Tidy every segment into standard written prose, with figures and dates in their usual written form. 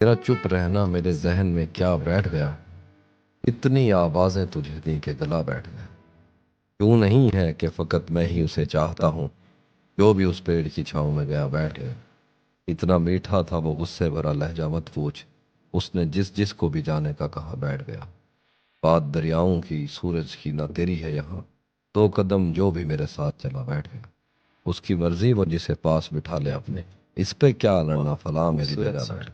तेरा चुप रहना मेरे जहन में क्या बैठ गया। इतनी आवाजें तुझे दी के गला बैठ गया। क्यों नहीं है कि फकत मैं ही उसे चाहता हूँ, जो भी उस पेड़ की छाँव में गया बैठ गया। इतना मीठा था वो गुस्से भरा लहजा मत पूछ, उसने जिस जिस को भी जाने का कहा बैठ गया। बात दरियाओं की सूरज की ना तेरी है यहाँ, 2 कदम जो भी मेरे साथ चला बैठ गया। उसकी मर्जी वो जिसे पास बिठा ले अपने, इस पे क्या लड़ना फला मेरी जगह बैठ।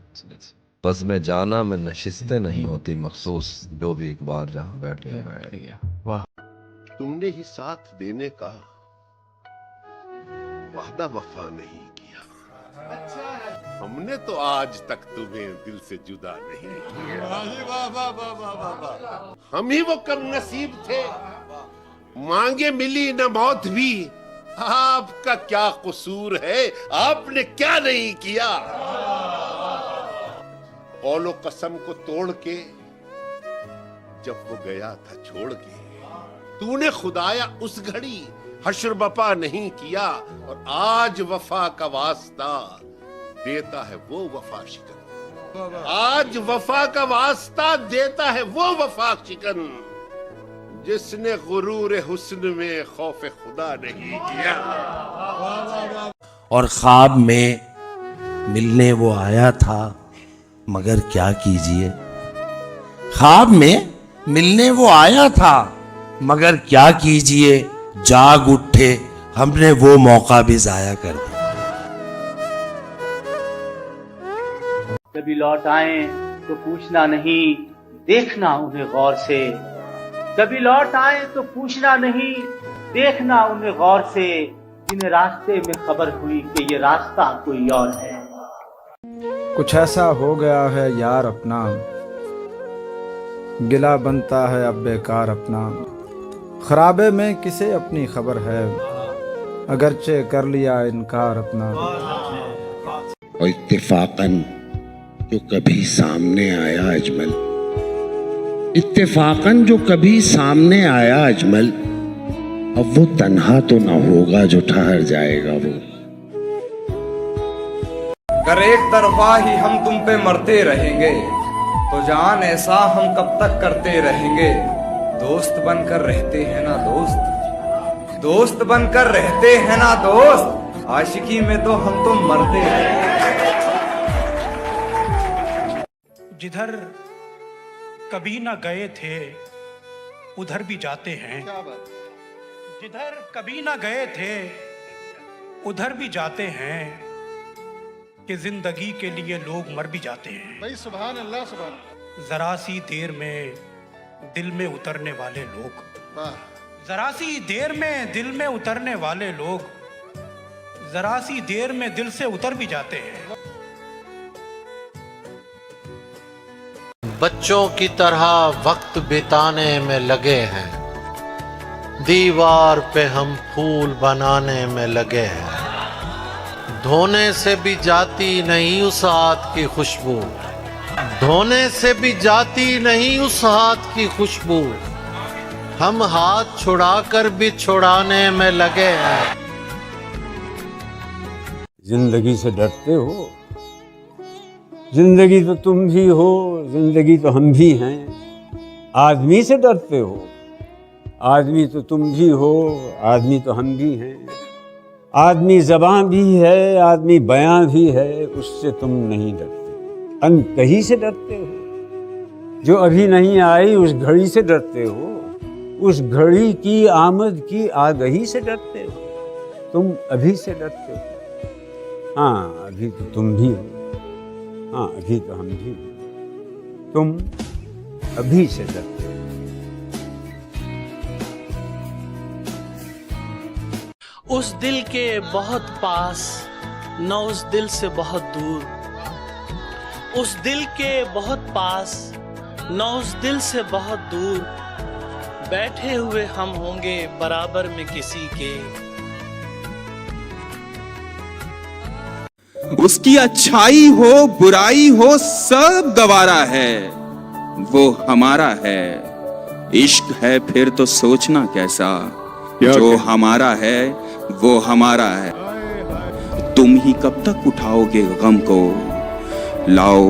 बस में जाना में नशिस्तें नहीं होती मखसूस, जो भी एक बार जहाँ बैठ गया। वाह। तुमने ही साथ देने का वादा वफा नहीं किया। हमने तो आज तक तुम्हें दिल से जुदा नहीं किया। हम ही वो कम नसीब थे, मांगे मिली न मौत भी। आपका क्या कसूर है, आपने क्या नहीं किया। कौलो कसम को तोड़ के जब वो गया था छोड़ के, तूने खुदाया उस घड़ी हश्र बपा नहीं किया। और आज वफा का वास्ता देता है वो वफा शिकन। आज वफा का वास्ता देता है वो वफा शिकन, जिसने गुरूर हुस्न में खौफ खुदा नहीं किया। और ख्वाब में मिलने वो आया था, मगर क्या कीजिए। ख्वाब में मिलने वो आया था, मगर क्या कीजिए। जाग उठे हमने वो मौका भी जाया कर दिया। कभी लौट आए तो पूछना नहीं, देखना उन्हें गौर से। कभी लौट आए तो पूछना नहीं, देखना उन्हें गौर से। जिन्हें रास्ते में खबर हुई कि ये रास्ता कोई और है। कुछ ऐसा हो गया है यार अपना, गिला बनता है अब बेकार अपना। खराबे में किसे अपनी खबर है, अगरचे कर लिया इनकार अपना। और इत्तेफाकन जो कभी सामने आया अजमल, इत्तेफाकन जो कभी सामने आया अजमल, अब वो तन्हा तो ना होगा जो ठहर जाएगा वो। अगर एक तरफा ही हम तुम पे मरते रहेंगे, तो जान ऐसा हम कब तक करते रहेंगे। दोस्त बनकर रहते हैं ना दोस्त, दोस्त बनकर रहते हैं ना दोस्त। आशिकी में तो हम तो मरते रहेंगे। जिधर कभी ना गए थे उधर भी जाते हैं। जिधर कभी ना गए थे उधर भी जाते हैं, कि जिंदगी के लिए लोग मर भी जाते हैं। भाई सुभान अल्लाह सुभान। जरा सी देर में दिल में उतरने वाले लोग, जरा सी देर में दिल में उतरने वाले लोग, जरा सी देर में दिल से उतर भी जाते हैं। बच्चों की तरह वक्त बिताने में लगे हैं, दीवार पे हम फूल बनाने में लगे हैं। धोने से भी जाती नहीं उस हाथ की खुशबू, धोने से भी जाती नहीं उस हाथ की खुशबू। हम हाथ छुड़ाकर भी छुड़ाने में लगे हैं। जिंदगी से डरते हो? जिंदगी तो तुम भी हो, जिंदगी तो हम भी हैं। आदमी से डरते हो? आदमी तो तुम भी हो, आदमी तो हम भी हैं। आदमी ज़बान भी है, आदमी बयां भी है, उससे तुम नहीं डरते। अनकही से डरते हो, जो अभी नहीं आई उस घड़ी से डरते हो। उस घड़ी की आमद की आगही से डरते हो। तुम अभी से डरते हो। हाँ, अभी तो तुम भी हो। हाँ, अभी तो हम भी हो। तुम अभी से डरते हो। उस दिल के बहुत पास, न उस दिल से बहुत दूर। उस दिल के बहुत पास, न उस दिल से बहुत दूर। बैठे हुए हम होंगे बराबर में किसी के। उसकी अच्छाई हो बुराई हो सब गवारा है, वो हमारा है। इश्क है फिर तो सोचना कैसा, जो हमारा है वो हमारा है। तुम ही कब तक उठाओगे गम को, लाओ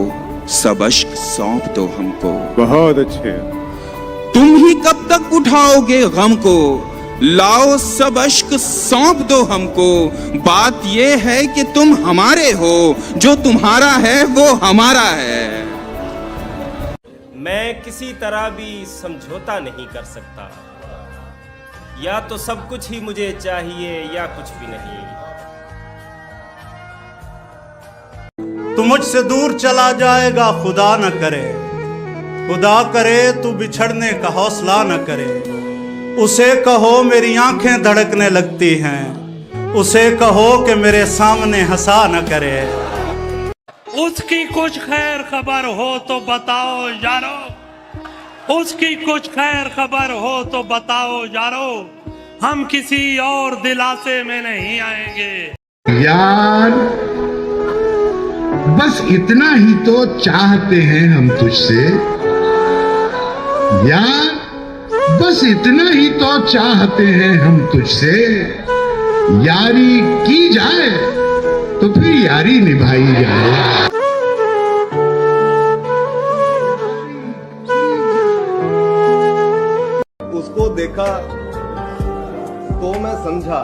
सब अश्क सौंप दो हमको। बहुत अच्छे। तुम ही कब तक उठाओगे गम को, लाओ सब अश्क सौंप दो हमको। बात ये है कि तुम हमारे हो, जो तुम्हारा है वो हमारा है। मैं किसी तरह भी समझौता नहीं कर सकता, या तो सब कुछ ही मुझे चाहिए या कुछ भी नहीं। तू मुझसे दूर चला जाएगा खुदा न करे, खुदा करे तू बिछड़ने का हौसला न करे। उसे कहो मेरी आंखें धड़कने लगती हैं, उसे कहो कि मेरे सामने हंसा न करे। उसकी कुछ खैर खबर हो तो बताओ यारो, उसकी कुछ खैर खबर हो तो बताओ यारो, हम किसी और दिलासे में नहीं आएंगे। यार बस इतना ही तो चाहते हैं हम तुझसे, यार बस इतना ही तो चाहते हैं हम तुझसे। यारी की जाए तो फिर यारी निभाई जाए। उसको देखा तो मैं समझा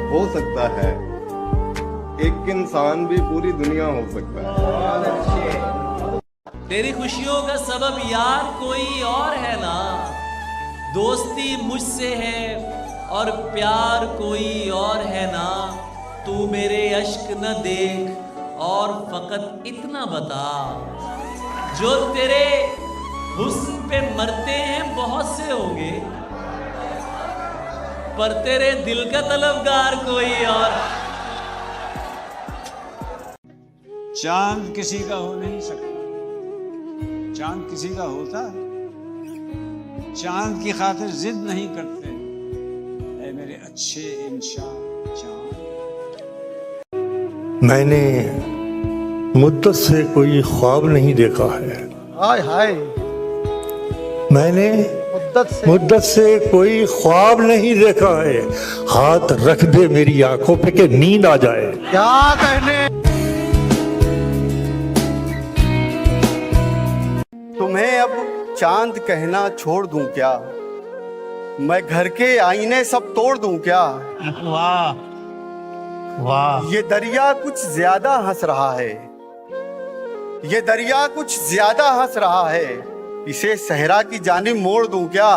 हो सकता है एक इंसान भी पूरी दुनिया हो सकता है। तेरी खुशियों का सबब यार कोई और है ना, दोस्ती मुझसे है और प्यार कोई और है ना। तू मेरे अश्क न देख और फकत इतना बता, जो तेरे हुस्न पे मरते हैं बहुत से होंगे, पर तेरे दिल का तलबगार कोई और। चांद किसी का हो नहीं सकता, चांद किसी का होता है। चांद की खातिर जिद नहीं करते ऐ मेरे अच्छे इंसान चांद। मैंने मुद्दत से कोई ख्वाब नहीं देखा है। हाय हाय। मैंने मुद्दत से कोई ख्वाब नहीं देखा है। हाथ रख दे मेरी आंखों पे कि नींद आ जाए। क्या कहने। तुम्हें अब चांद कहना छोड़ दूं क्या, मैं घर के आईने सब तोड़ दूं क्या। वाह वाह। ये दरिया कुछ ज्यादा हंस रहा है, ये दरिया कुछ ज्यादा हंस रहा है। इसे सहरा की जानिब मोड़ दूं क्या।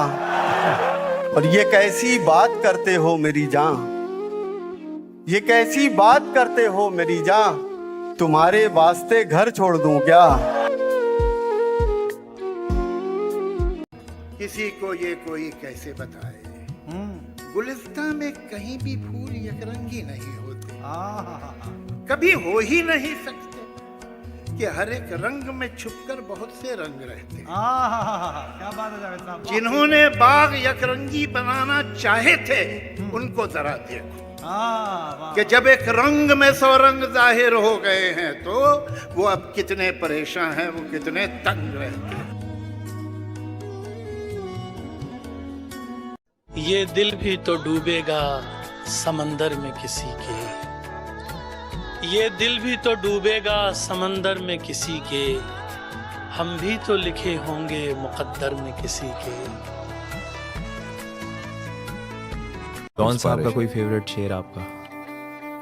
और ये कैसी बात करते हो मेरी जान, ये कैसी बात करते हो मेरी जान। तुम्हारे वास्ते घर छोड़ दूं क्या। किसी को ये कोई कैसे बताए, गुलिस्तां में कहीं भी फूल यकरंगी नहीं होते, कभी हो ही नहीं सकते कि हर एक रंग में छुपकर बहुत से रंग रहते। क्या बात है जावेद साहब। जिन्होंने बाग यकरंगी बनाना चाहे थे उनको जरा देखो कि जब एक रंग में 100 रंग जाहिर हो गए हैं तो वो अब कितने परेशान हैं, वो कितने तंग रहते हैं। ये दिल भी तो डूबेगा समंदर में किसी के, ये दिल भी तो डूबेगा समंदर में किसी के। हम भी तो लिखे होंगे मुकद्दर में किसी के। कौन सा आपका कोई फेवरेट शेर आपका?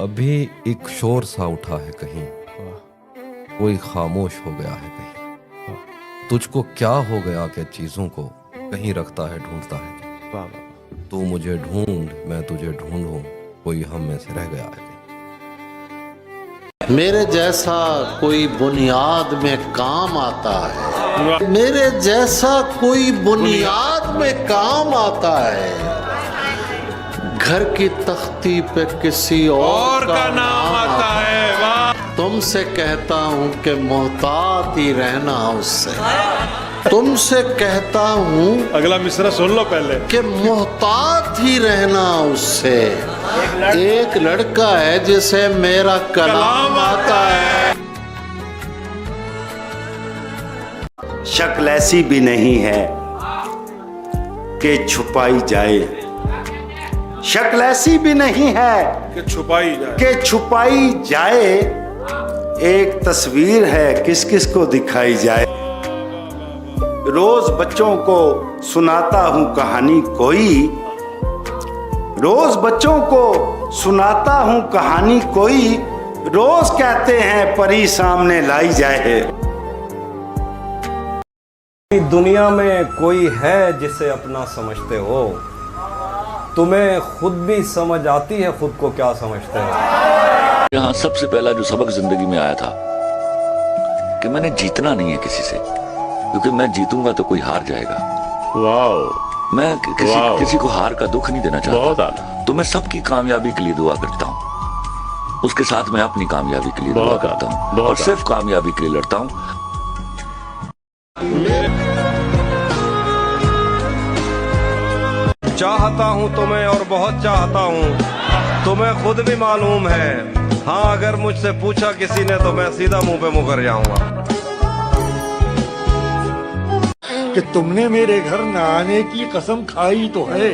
अभी एक शोर सा उठा है कहीं, कोई खामोश हो गया है कहीं। तुझको क्या हो गया कि चीजों को कहीं रखता है ढूंढता है। तू मुझे ढूंढ मैं तुझे ढूंढूं, कोई हम में से रह गया है। मेरे जैसा कोई बुनियाद में काम आता है, मेरे जैसा कोई बुनियाद में काम आता है। घर की तख्ती पे किसी और का नाम आता है। वाह। तुमसे कहता हूँ कि मोहतात ही रहना उससे, तुमसे कहता हूँ, अगला मिसरा सुन लो पहले, कि मोहतात ही रहना उससे। एक लड़का है जिसे मेरा कलाम आता है। शक्ल ऐसी भी नहीं है कि छुपाई जाए, शक्ल ऐसी भी नहीं है कि छुपाई जाए, कि छुपाई जाए। एक तस्वीर है किस किस को दिखाई जाए। रोज बच्चों को सुनाता हूँ कहानी कोई, रोज बच्चों को सुनाता हूँ कहानी कोई, रोज कहते हैं परी सामने लाई जाए। दुनिया में कोई है जिसे अपना समझते हो, तुम्हें खुद भी समझ आती है खुद को क्या समझते हो। यहाँ सबसे पहला जो सबक जिंदगी में आया था कि मैंने जीतना नहीं है किसी से, क्योंकि मैं जीतूंगा तो कोई हार जाएगा। वाह, मैं किसी को हार का दुख नहीं देना चाहता। तो मैं सबकी कामयाबी के लिए दुआ करता हूँ, उसके साथ मैं अपनी कामयाबी के लिए दुआ करता हूँ और सिर्फ कामयाबी के लिए लड़ता हूँ। चाहता हूँ तुम्हें और बहुत चाहता हूँ, तुम्हें खुद भी मालूम है। हाँ, अगर मुझसे पूछा किसी ने तो मैं सीधा मुंह पे मुकर जाऊंगा। कि तुमने मेरे घर न आने की कसम खाई तो है,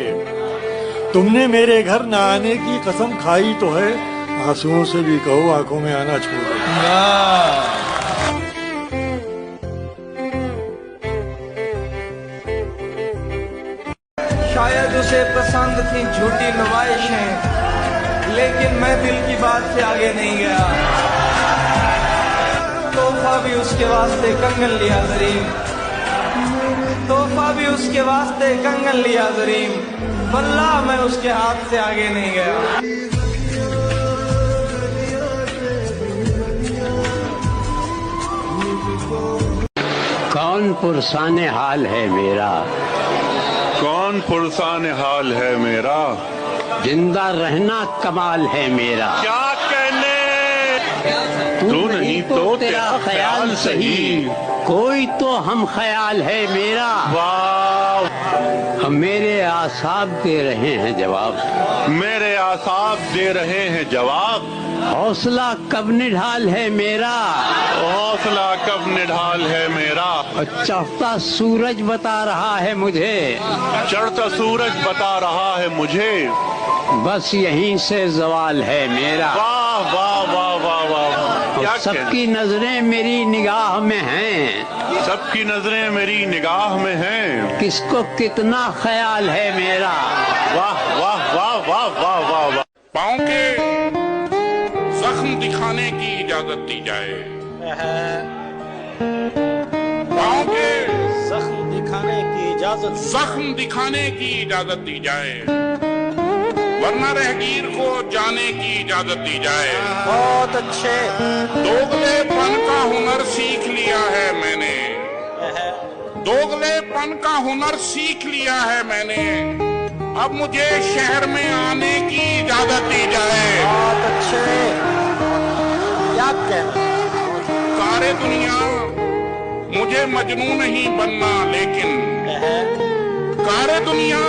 तुमने मेरे घर न आने की कसम खाई तो है, आंसुओं से भी कहो आंखों में आना छोड़ दो। शायद उसे पसंद थी झूठी नुमाइशें, लेकिन मैं दिल की बात से आगे नहीं गया। तोहफा भी उसके वास्ते कंगन लिया जरीम, तोहफा भी उसके वास्ते कंगन लिया जरीम, वल्लाह मैं उसके हाथ से आगे नहीं गया। कौन पुरसाने हाल है मेरा, कौन पुरसाने हाल है मेरा, जिंदा रहना कमाल है मेरा। क्या कहने, तू नहीं तो तेरा ख्याल सही, कोई तो हम ख्याल है मेरा। वाह, मेरे आसाब दे रहे हैं जवाब, मेरे आसाब दे रहे हैं जवाब। हौसला कब निढाल है मेरा, हौसला कब निढाल है मेरा। चढ़ता सूरज बता रहा है मुझे, चढ़ता सूरज बता रहा है मुझे, बस यहीं से जवाल है मेरा। वाह वाह वाह वाह वाह। सबकी नजरें मेरी निगाह में हैं, सबकी नजरें मेरी निगाह में हैं, किसको कितना ख्याल है मेरा। वाह वाह वाह वाह वाह वाह वाह। पाँव के जख्म दिखाने की इजाजत दी जाए, पाँव के जख्म दिखाने की इजाजत, जख्म दिखाने की इजाजत दी जाए, वरना रहगीर को जाने की इजाजत दी जाए। बहुत अच्छे। दोगलेपन का हुनर सीख लिया है मैंने, दोगलेपन का हुनर सीख लिया है मैंने, अब मुझे शहर में आने की इजाजत दी जाए। बहुत अच्छे। क्या कहना, सारे दुनिया मुझे मजनू नहीं बनना, लेकिन सारे दुनिया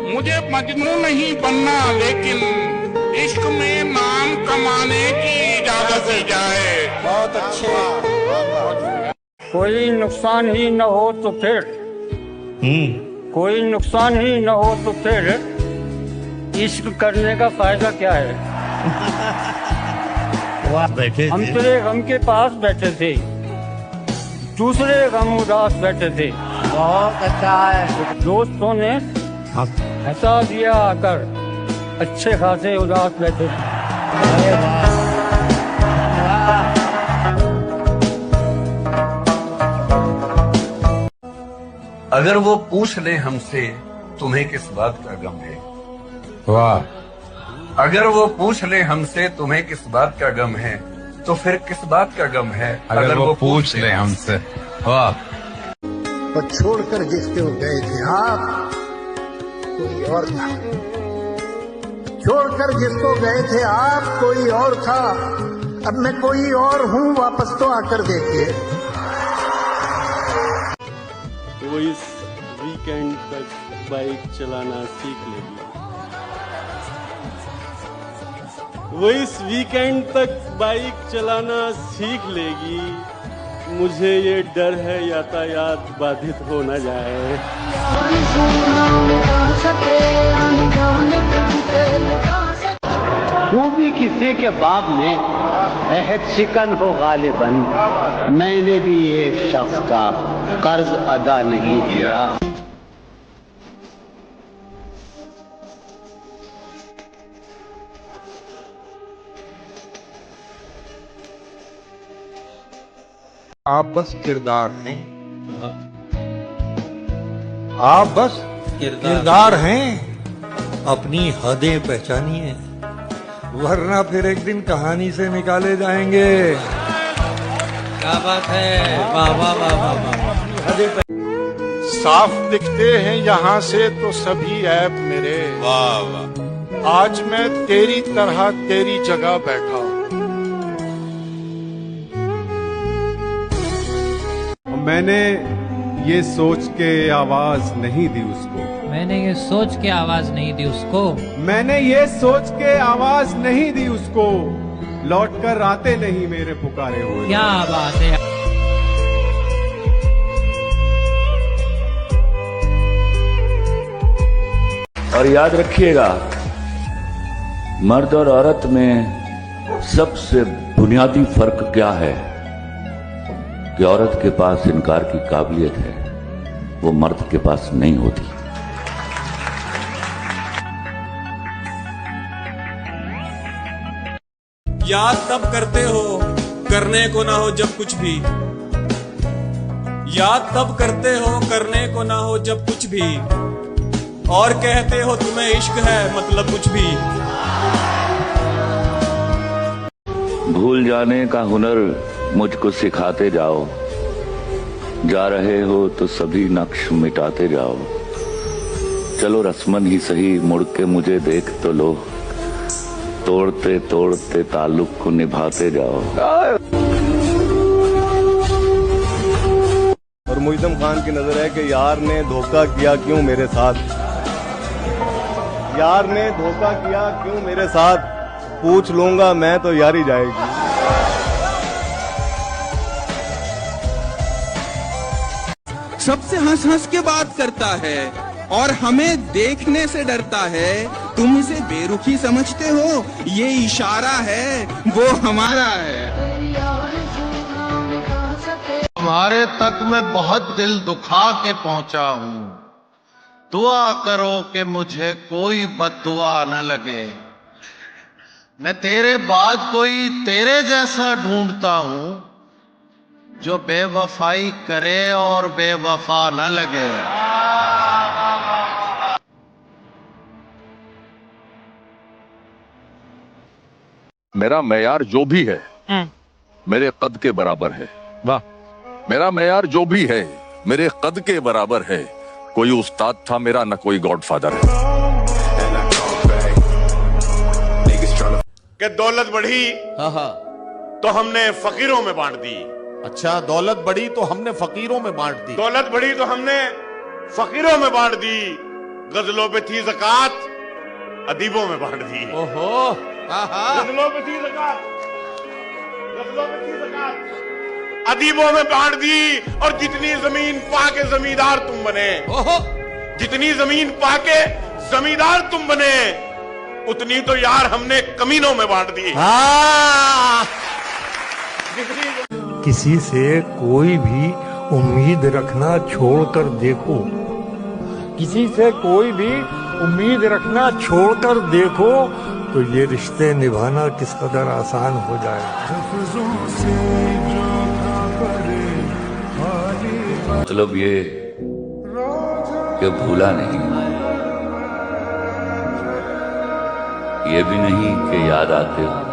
मुझे मजनू नहीं बनना, लेकिन इश्क में नाम कमाने की इजाजत दी जाए। बहुत अच्छे। कोई नुकसान ही न हो तो फिर, कोई नुकसान ही न हो तो फिर इश्क करने का फायदा क्या है। बैठे हम तेरे गम के पास बैठे थे, दूसरे गम उदास बैठे थे। बहुत अच्छा है। दोस्तों ने हंसा दिया आकर, अच्छे खासे उदास बैठे थे। अगर वो पूछ ले हमसे तुम्हें किस बात का गम है, वाह। अगर वो पूछ ले हमसे तुम्हें किस बात का गम है, तो फिर किस बात का गम है अगर वो पूछ ले हमसे। वाह। तो छोड़कर जिसको गए थे आप कोई और था, छोड़कर जिसको गए थे आप कोई और था, अब मैं कोई और हूँ, वापस तो आकर देखिए। वो इस वीकेंड तक बाइक चलाना सीख लेगी, वो इस वीकेंड तक बाइक चलाना सीख लेगी। मुझे ये डर है यातायात बाधित हो न जाए। वो भी किसी के बाप ने अहद शिकन हो गालिबन, मैंने भी एक शख्स का कर्ज अदा नहीं किया। आप बस किरदार हैं, आप बस किरदार हैं, अपनी हदें पहचानिए, वरना फिर एक दिन कहानी से निकाले जाएंगे। क्या बात है, वाह वाह वाह वाह वाह। साफ दिखते हैं यहाँ से तो सभी ऐब मेरे। वाह वाह। आज मैं तेरी तरह तेरी जगह बैठा हूँ। मैंने ये सोच के आवाज नहीं दी उसको, मैंने ये सोच के आवाज नहीं दी उसको, मैंने ये सोच के आवाज नहीं दी उसको, लौट कर आते नहीं मेरे पुकारे हुए। क्या बात है। और याद रखिएगा, मर्द और औरत में सबसे बुनियादी फर्क क्या है कि औरत के पास इनकार की काबिलियत है, वो मर्द के पास नहीं होती। याद तब करते हो करने को ना हो जब कुछ भी, याद तब करते हो करने को ना हो जब कुछ भी, और कहते हो तुम्हें इश्क है मतलब कुछ भी। भूल जाने का हुनर मुझको सिखाते जाओ, जा रहे हो तो सभी नक्श मिटाते जाओ, चलो रस्मन ही सही मुड़ के मुझे देख तो लो, तोड़ते तोड़ते ताल्लुक को निभाते जाओ। और मुइज़्ज़म खान की नजर है कि यार ने धोखा किया क्यों मेरे साथ, यार ने धोखा किया क्यों मेरे साथ, पूछ लूंगा मैं तो यारी जाएगी। सबसे हंस हंस के बात करता है और हमें देखने से डरता है। तुम इसे बेरुखी समझते हो, ये इशारा है वो हमारा है। तुम्हारे तक मैं बहुत दिल दुखा के पहुंचा हूं, दुआ करो कि मुझे कोई बद्दुआ न लगे। मैं तेरे बाद कोई तेरे जैसा ढूंढता हूं, जो बेवफाई करे और बेवफा न लगे। मेरा मेयार जो भी है मेरे कद के बराबर है। वाह। मेरा मेयार जो भी है मेरे कद के बराबर है। कोई उस्ताद था मेरा, न कोई गॉडफादर है। कि दौलत बढ़ी तो हमने फकीरों में बांट दी। अच्छा, दौलत बढ़ी तो हमने फकीरों में बांट दी। दौलत बढ़ी तो हमने फकीरों में बांट दी। गजलों पे थी ज़कात, अदीबों में बांट दी। ओहो, गजलों पे थी ज़कात, गजलों पे थी ज़कात, अदीबों में बांट दी। और जितनी जमीन पाके जमींदार तुम बने, जितनी जमीन पाके जमींदार तुम बने, उतनी तो यार हमने कमीनों में बांट दी। किसी से कोई भी उम्मीद रखना छोड़कर देखो, किसी से कोई भी उम्मीद रखना छोड़कर देखो, तो ये रिश्ते निभाना किस कदर आसान हो जाए। मतलब ये कि भूला नहीं, ये भी नहीं कि याद आते हो।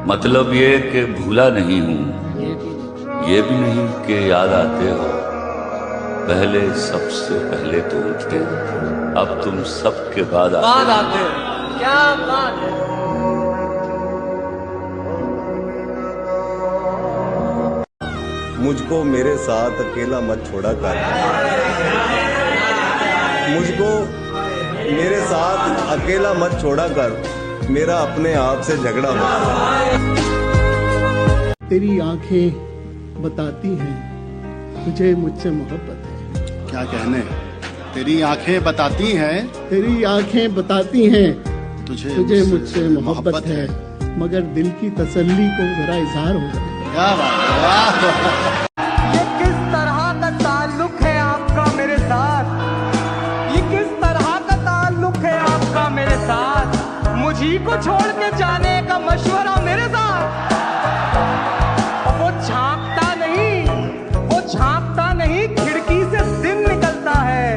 मतलब ये कि भूला नहीं हूं, ये भी नहीं कि याद आते हो। पहले सबसे पहले तुम थे, अब तुम सबके बाद आते हो। क्या बात है। मुझको मेरे साथ अकेला मत छोड़ा कर, मुझको मेरे साथ अकेला मत छोड़ा कर, मेरा अपने आप से झगड़ा हो। तेरी आंखें बताती हैं तुझे मुझसे मोहब्बत है। क्या कहने, तेरी आंखें बताती हैं, तेरी आंखें बताती हैं तुझे मुझसे मोहब्बत है, मगर दिल की तसल्ली को जरा इजहार हो जाए। क्या बात ये किस तरह का ताल्लुक है आपका मेरे साथ, ये किस तरह का ताल्लुक है आपका मेरे साथ, मुझी को छोड़ के जाने का मशवरा मेरे साथ। वो झांकता नहीं खिड़की से दिन निकलता है,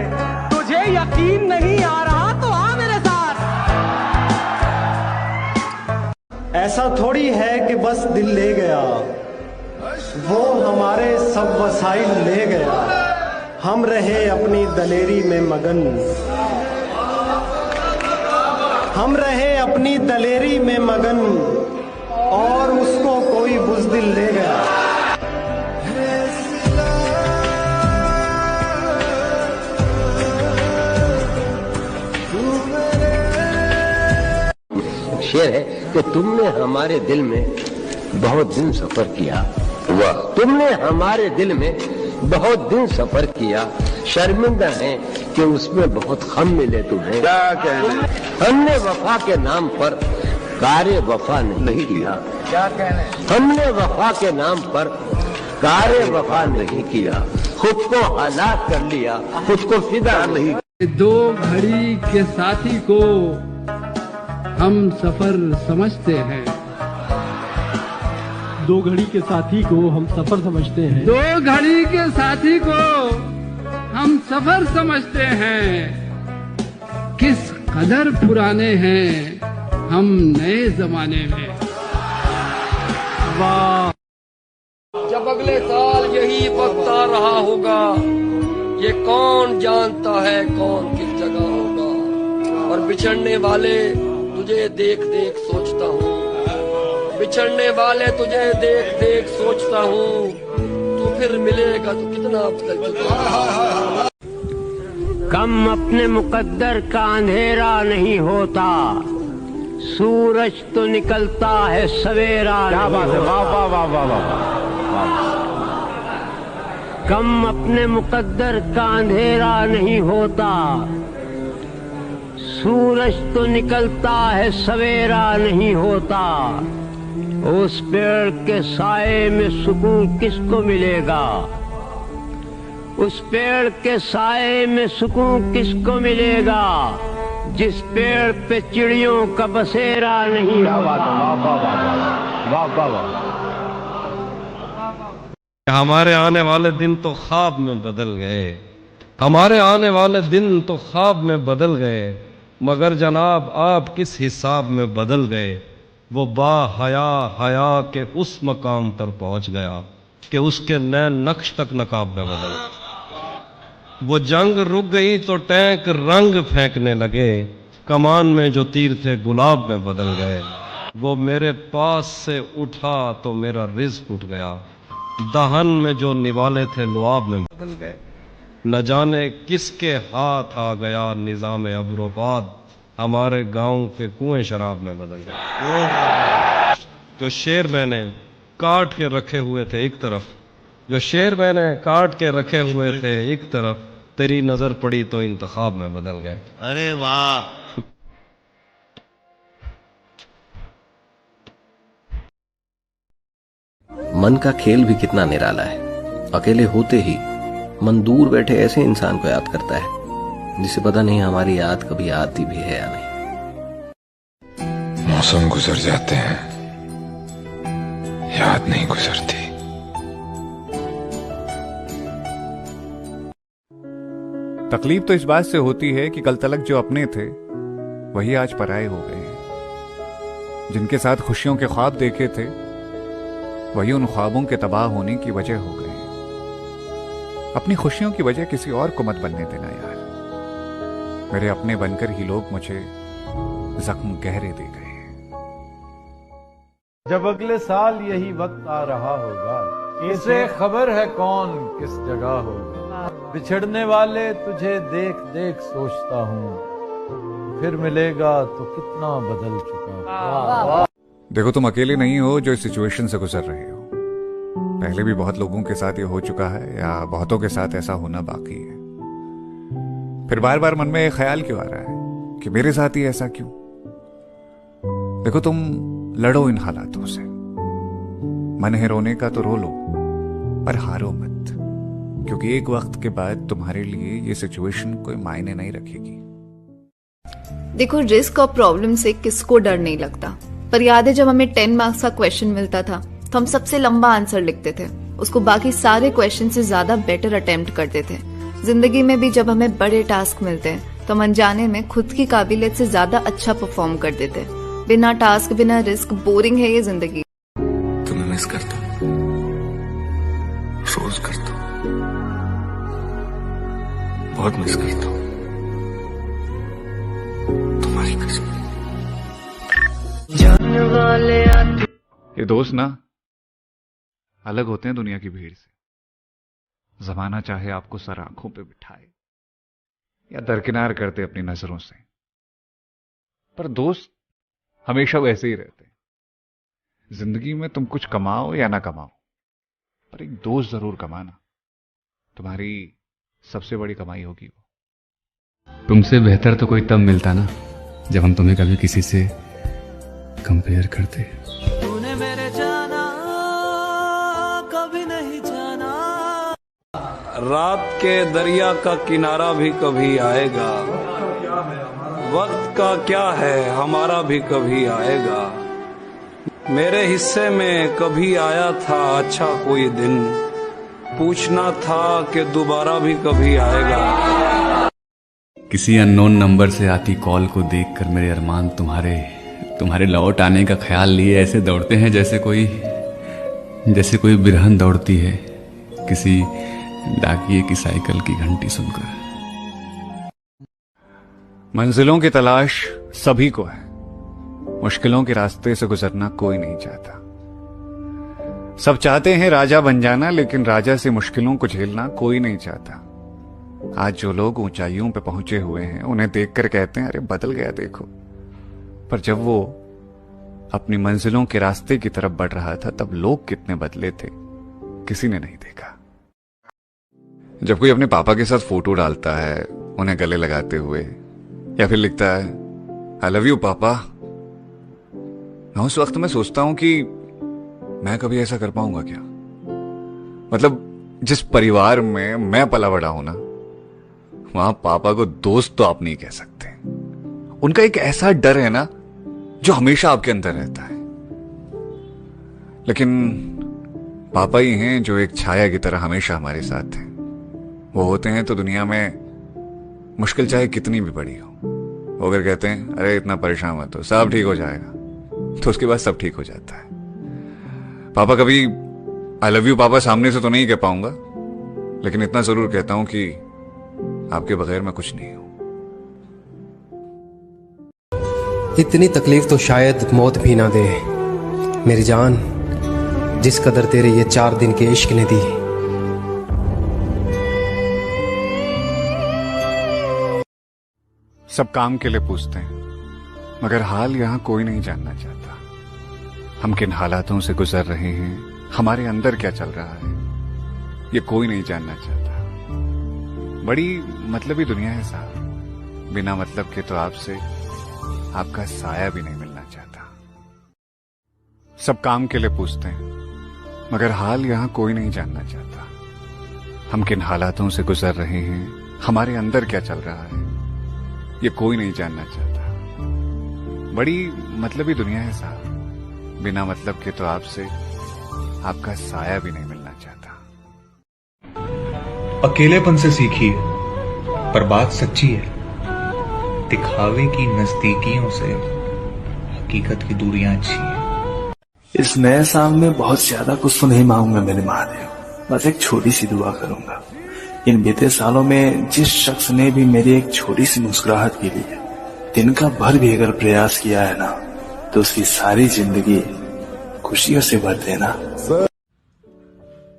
तुझे यकीन नहीं आ रहा तो आ मेरे साथ। ऐसा थोड़ी है कि बस दिल ले गया, वो हमारे सब वसाइल ले गया, हम रहे अपनी दलेरी में मगन, हम रहे अपनी दलेरी में मगन, और उसको कोई बुज़दिल ले गया। शेर है कि तुमने हमारे दिल में बहुत दिन सफर किया, तुमने हमारे दिल में बहुत दिन सफर किया, शर्मिंदा है कि उसमें बहुत गम मिले तुम्हें। क्या कहने, हमने वफा के नाम पर कारे वफा नहीं किया, क्या कहने, हमने वफा के नाम पर कारे वफा नहीं किया, खुद को हलाक कर लिया, खुद को फिदा नहीं। दो घड़ी के साथी को हम सफर समझते हैं, दो घड़ी के साथी को हम सफर समझते हैं, दो घड़ी के साथी को हम सफर समझते हैं, किस कदर पुराने हैं हम नए जमाने में। वाह। जब अगले साल यही वक्त आ रहा होगा, ये कौन जानता है कौन किस जगह होगा, और बिछड़ने वाले तुझे देख देख सोचता हूँ, बिछड़ने वाले तुझे देख देख सोचता हूँ, तू फिर मिलेगा तो कितना बदल चुका। कम अपने मुकद्दर का अंधेरा नहीं होता, सूरज तो निकलता है सवेरा। क्या बात है, वाह वाह वाह वाह वाह। कम अपने मुकद्दर का अंधेरा नहीं होता, सूरज तो निकलता है सवेरा नहीं होता, उस पेड़ के साए में सुकून किसको मिलेगा, उस पेड़ के साए में सुकून किसको मिलेगा, जिस पेड़ पे चिड़ियों का बसेरा नहीं। हमारे आने वाले दिन तो ख्वाब में बदल गए, हमारे आने वाले दिन तो ख्वाब में बदल गए, मगर जनाब आप किस हिसाब में बदल गए। वो हया हया के उस मकाम पर पहुंच गया कि उसके नैन नक्श तक नकाब में बदल गए। वो जंग रुक गई तो टैंक रंग फेंकने लगे, कमान में जो तीर थे गुलाब में बदल गए। वो मेरे पास से उठा तो मेरा रिज़्क़ उठ गया, दहन में जो निवाले थे लुआब में बदल गए। न जाने किसके हाथ आ गया निज़ाम अब्रोबाद, हमारे गांव के कुएं शराब में बदल गए। जो शेर मैंने काट के रखे हुए थे एक तरफ, जो शेर मैंने काट के रखे हुए थे एक तरफ, तेरी नजर पड़ी तो इंतखाब में बदल गए। अरे वाह। मन का खेल भी कितना निराला है, अकेले होते ही मन दूर बैठे ऐसे इंसान को याद करता है जिसे पता नहीं हमारी याद कभी आती भी है या नहीं। मौसम गुजर जाते हैं, याद नहीं गुजरती। तकलीफ तो इस बात से होती है कि कल तलक जो अपने थे वही आज पराए हो गए हैं। जिनके साथ खुशियों के ख्वाब देखे थे वही उन ख्वाबों के तबाह होने की वजह हो गए। अपनी खुशियों की वजह किसी और को मत बनने देना यार। मेरे अपने बनकर ही लोग मुझे जख्म गहरे दे गए। जब अगले साल यही वक्त आ रहा होगा, इसे खबर है कौन किस जगह होगा। बिछड़ने वाले तुझे देख देख सोचता हूँ, फिर मिलेगा तो कितना बदल चुका। देखो तुम अकेले नहीं हो जो इस सिचुएशन से गुजर रहे हो। पहले भी बहुत लोगों के साथ ये हो चुका है या बहुतों के साथ ऐसा होना बाकी है। फिर बार बार मन में ख्याल क्यों आ रहा है कि मेरे साथ ही ऐसा क्यों? देखो तुम लड़ो इन हालातों से, मन है रोने का तो रो लो, पर हारो मत, क्योंकि एक वक्त के बाद तुम्हारे लिए ये सिचुएशन कोई मायने नहीं रखेगी। देखो, रिस्क और प्रॉब्लम से किसको डर नहीं लगता, पर याद है जब हमें 10 मार्क्स का क्वेश्चन मिलता था तो हम सबसे लंबा आंसर लिखते थे, उसको बाकी सारे क्वेश्चन से ज्यादा बेटर अटेम्प्ट करते थे। जिंदगी में भी जब हमें बड़े टास्क मिलते हैं तो हम अनजाने में खुद की काबिलियत से ज्यादा अच्छा परफॉर्म कर देते हैं। बिना टास्क, बिना रिस्क बोरिंग है ये जिंदगी। तुम्हें मिस करता हूं, रोज करता हूं, बहुत मिस करता हूं, तुम्हारी कसम। ये दोस्त ना अलग होते हैं दुनिया की भीड़ से। जमाना चाहे आपको सर आंखों पे बिठाए या दरकिनार करते अपनी नजरों से, पर दोस्त हमेशा वैसे ही रहते हैं। जिंदगी में तुम कुछ कमाओ या ना कमाओ, पर एक दोस्त जरूर कमाना, तुम्हारी सबसे बड़ी कमाई होगी वो। तुमसे बेहतर तो कोई तब मिलता ना जब हम तुम्हें कभी किसी से कंपेयर करते। तूने मेरे जाना कभी नहीं जाना। रात के दरिया का किनारा भी कभी आएगा, वक्त का क्या है हमारा भी कभी आएगा। मेरे हिस्से में कभी आया था अच्छा कोई दिन, पूछना था कि दोबारा भी कभी आएगा। किसी अननोन नंबर से आती कॉल को देखकर मेरे अरमान तुम्हारे लौट आने का ख्याल लिए ऐसे दौड़ते हैं जैसे कोई बिरहन दौड़ती है किसी डाकिये की साइकिल की घंटी सुनकर। मंजिलों की तलाश सभी को है, मुश्किलों के रास्ते से गुजरना कोई नहीं चाहता। सब चाहते हैं राजा बन जाना, लेकिन राजा से मुश्किलों को झेलना कोई नहीं चाहता। आज जो लोग ऊंचाइयों पे पहुंचे हुए हैं उन्हें देखकर कहते हैं अरे बदल गया देखो, पर जब वो अपनी मंजिलों के रास्ते की तरफ बढ़ रहा था तब लोग कितने बदले थे किसी ने नहीं देखा। जब कोई अपने पापा के साथ फोटो डालता है उन्हें गले लगाते हुए, या फिर लिखता है आई लव यू पापा, मैं उस वक्त में सोचता हूं कि मैं कभी ऐसा कर पाऊंगा क्या। मतलब जिस परिवार में मैं पला बड़ा हूं ना, वहां पापा को दोस्त तो आप नहीं कह सकते। उनका एक ऐसा डर है ना जो हमेशा आपके अंदर रहता है। लेकिन पापा ही हैं जो एक छाया की तरह हमेशा हमारे साथ हैं। वो होते हैं तो दुनिया में मुश्किल चाहे कितनी भी बड़ी हो, वो अगर कहते हैं अरे इतना परेशान मत हो, सब ठीक हो जाएगा, तो उसके बाद सब ठीक हो जाता है। पापा कभी आई लव यू पापा सामने से तो नहीं कह पाऊंगा, लेकिन इतना जरूर कहता हूं कि आपके बगैर मैं कुछ नहीं हूं। इतनी तकलीफ तो शायद मौत भी ना दे मेरी जान, जिस कदर तेरे ये 4 दिन के इश्क ने दी। सब काम के लिए पूछते हैं, मगर हाल यहां कोई नहीं जानना चाहता। हम किन हालातों से गुजर रहे हैं, हमारे अंदर क्या चल रहा है, ये कोई नहीं जानना चाहता। बड़ी मतलबी दुनिया है साहब, बिना मतलब के तो आपसे आपका साया भी नहीं मिलना चाहता। सब काम के लिए पूछते हैं, मगर हाल यहां कोई नहीं जानना चाहता। हम किन हालातों से गुजर रहे हैं, हमारे अंदर क्या चल रहा है, ये कोई नहीं जानना चाहता। बड़ी मतलबी दुनिया है साहब, बिना मतलब के तो आपसे आपका साया भी नहीं मिलना चाहता। अकेलेपन से सीखिए, पर बात सच्ची है। दिखावे की नजदीकियों से हकीकत की दूरियां अच्छी हैं। इस नए साल में बहुत ज्यादा कुछ तो नहीं मांगूंगा मेरे महादेव, बस एक छोटी सी दुआ करूंगा। इन बीते सालों में जिस शख्स ने भी मेरी एक छोटी सी मुस्कुराहट के लिए दिन का भर भी अगर प्रयास किया है ना, तो उसकी सारी जिंदगी खुशियों से भर देना।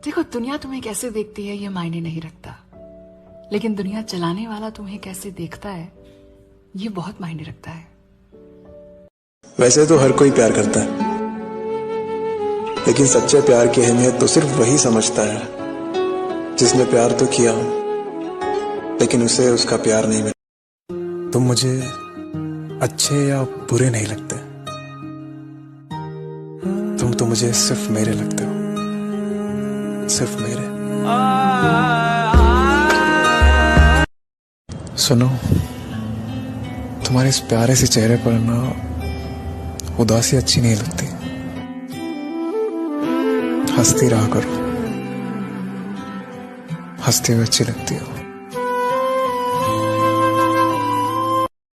देखो, दुनिया तुम्हें कैसे देखती है ये मायने नहीं रखता, लेकिन दुनिया चलाने वाला तुम्हें कैसे देखता है ये बहुत मायने रखता है। वैसे तो हर कोई प्यार करता है, लेकिन सच्चे प्यार की अहमियत तो सिर्फ वही समझता है जिसने प्यार तो किया लेकिन उसे उसका प्यार नहीं मिला। तुम मुझे अच्छे या बुरे नहीं लगते, तो मुझे सिर्फ मेरे लगते हो, सिर्फ मेरे। सुनो, तुम्हारे इस प्यारे से चेहरे पर ना उदासी अच्छी नहीं लगती। हंसती रहा करो, हंसते हुए अच्छी लगती हो।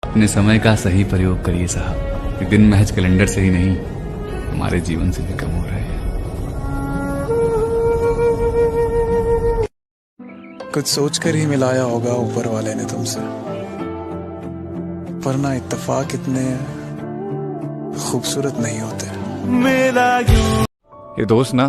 अपने समय का सही प्रयोग करिए साहब, कि दिन महज कैलेंडर से ही नहीं हमारे जीवन से भी कम हो रहे हैं। कुछ सोचकर ही मिलाया होगा ऊपर वाले ने तुमसे, पर ना इत्तेफाक इतने खूबसूरत नहीं होते। ये दोस्त ना